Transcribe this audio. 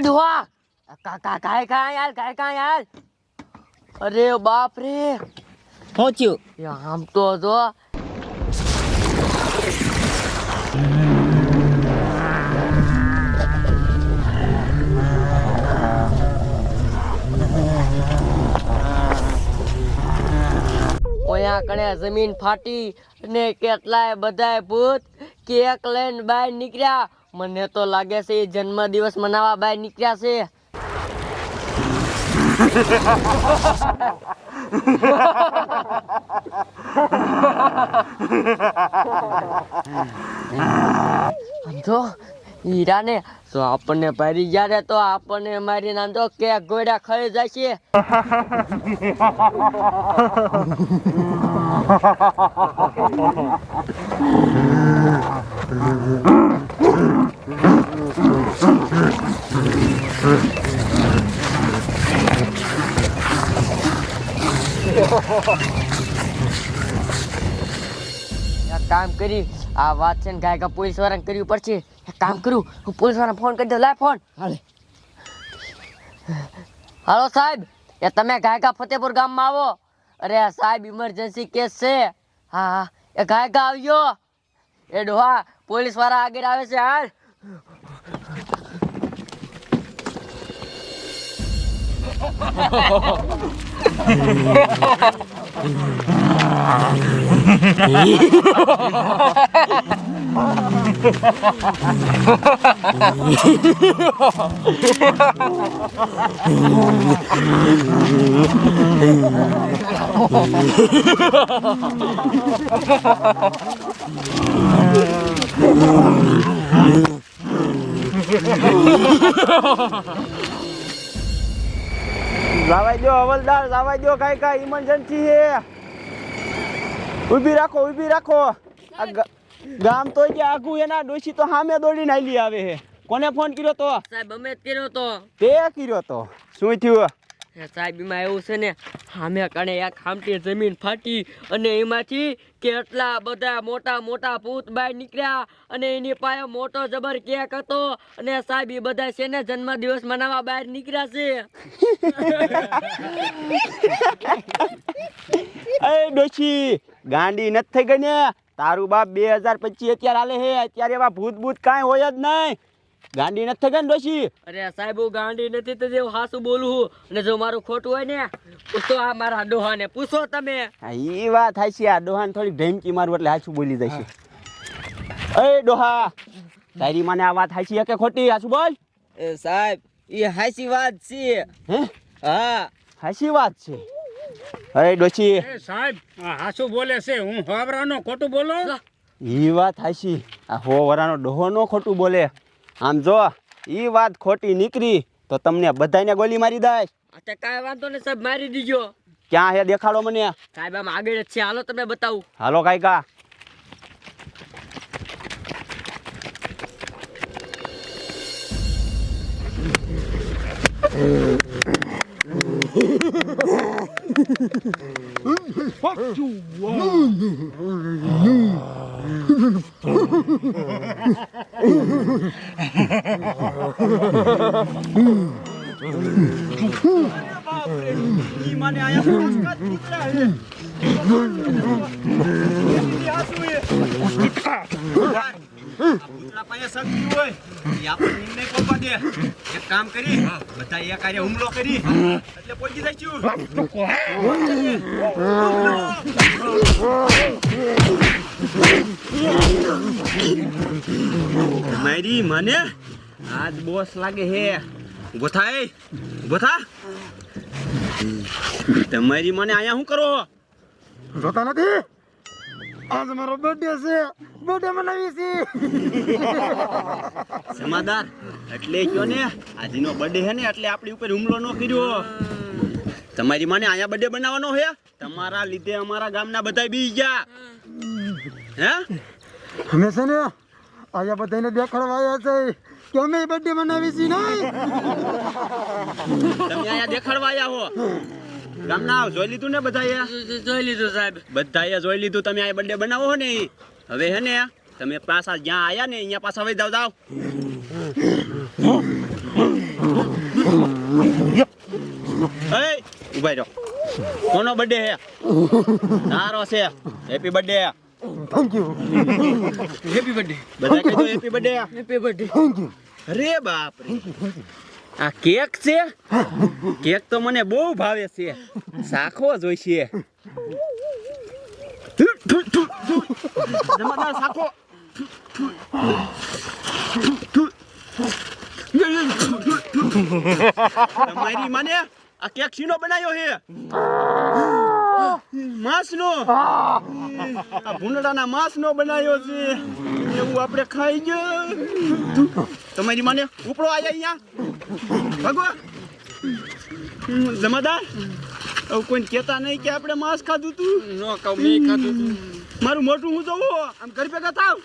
ડોહા કાય યાર અરે બાપ રે પહોંચ્યું આમ તો જો ઓયા કણે જમીન ફાટી અને કેટલાય બધાય ભૂત કેક લઈને બહાર નીકળ્યા. મને તો લાગે છે જન્મદિવસ મનાવવા બહાર નીકળ્યા છે. સમજો હીરાને તો આપણને પારી જ્યારે તો આપણને મારી નામ તો કેક ગોળા ખાઈ જાય છે. કામ કરી આ વાત છે ને ગાયકા પોલીસ વાળાને કરવી પડશે. એક કામ કરું હું પોલીસ વાળાને ફોન કરી દઉં. લાય ફોન. હાલો સાહેબ એ તમે ગાયકા ફતેપુર ગામમાં આવો. અરે સાહેબ ઇમરજન્સી કેસ છે. હા હા એ ગાયકા આવ્યો. એ ડોહા પોલીસ વાળા આગળ આવે છે. હાલ લાવાઈ દો હવલદાર, લાવાઈ દો. કાંઈ ઇમરજન્સી છે. ઊભી રાખો. આ ગામ તો ગયા આગું એના ડોશી તો સામે દોડીને આલી આવે છે. કોને ફોન કર્યો તો? સાહેબ અમે જ કર્યો તો. તે કર્યો તો? શું થયું? સાહેબ એમાં એવું છે ને સામે કણે એક ખામટી જમીન ફાટી અને એમાંથી કેટલા બધા મોટા મોટા ભૂત બહાર નીકળ્યા અને એની પાસે મોટો જબર કેક હતો અને સાહેબ એ બધા છે ને જન્મદિવસ મનાવવા બહાર નીકળ્યા છે. એ ડોશી ગાંડી નથી થઈ ગઈ ને? તારું બાપ 2025 અત્યારે હાલે છે. અત્યારે એવા ભૂત કાંઈ હોય જ નહીં. ગાંડી નથી થઈ ગઈ ને ડોશી? અરે સાહેબ હું ગાંડી નથી તો જેવું હાસું બોલું છું. અને જો મારું ખોટું હોય ને પૂછો આ મારા ડોહાને પૂછો તમે. હા એ વાત થાય છે. આ ડોહાને થોડી ધમકી મારું એટલે હાચું બોલી જાય છે. એ ડોહા તારી મને આ વાત હાચી કે ખોટી? હાચું બોલ. સાહેબ એ હાસી વાત છે. હે? હા હાચી વાત છે. અરે ડોશી સાહેબ હાસુ બોલે છે. હું હોવરાનો ખોટું બોલો? ઈ વાત હાચી. આ હો વરાનો ડોહો નો ખોટું બોલે. આમ જો ઈ વાત ખોટી નીકળી તો તમને બધાને ગોલી મારી દે. અચ્છા કાંઈ વાંધો નહીં સાહેબ મારી દીજો. ક્યાં હે દેખાડો મને. સાહેબ આમ આગળ જ છે. હાલો તમે બતાવું. હાલો કાયકા. કામ કરી બધા એક આરે હુમલો કરી એટલે પહોંચી જઈશું. મારી મને આજ બોસ લાગે હે. ઉભો થા. તમારી મને અહીંયા શું કરો? જોતા નથી? આજ મારો બર્થડે છે. બર્થડે મનાવી છે. સમાદાર એટલે કયો ને આજનો બર્થડે હે ને એટલે આપણી ઉપર હુમલો ન કર્યો. તમારી મને અહીંયા બર્થડે બનાવવાનો હે. તમારા લીધે અમારા ગામના બધા બી ગયા. હે અમે છે ને અહીંયા બધાને દેખાડવા આવ્યા છે કે અમે બર્થડે મનાવી છે. નહીં તમે અહીંયા દેખાડવા આવ્યા હો. ગામના જોઈ લીધું ને બધાએ જોઈ લીધું સાહેબ. બધાએ જોઈ લીધું. તમે આ બર્થડે બનાવો છો ને હવે હે ને તમે પાછા જ્યાં આયા ને અહીંયા પાછા વઈ જાવ. એ ઉભા રહો. કોનો બર્થડે હે? તારો છે. Happy birthday. Thank you happy birthday. બધા કહી દો happy birthday. Happy birthday. Thank you અરે બાપ રે, આ કેક છે? કેક તો મને બહુ ભાવે છે, શાખો જોઈશે. જમાદાર શાખો. તમારી માને આ કેક શીનો બનાવ્યો છે? માંસનો. આ ભૂંડડાના માંસનો બનાવ્યો છે. એવું આપણે ખાઈ ગયો. તમારી માને ઉપડો આયા અહીંયા ભગવાન. જમાદાર હવે કોઈને કહેતા નહીં કે આપણે માંસ ખાધું તું. નો કહું મેં ખાધું તું. મારું મોટું હું જોવું આમ ઘર ભેગા થાવ.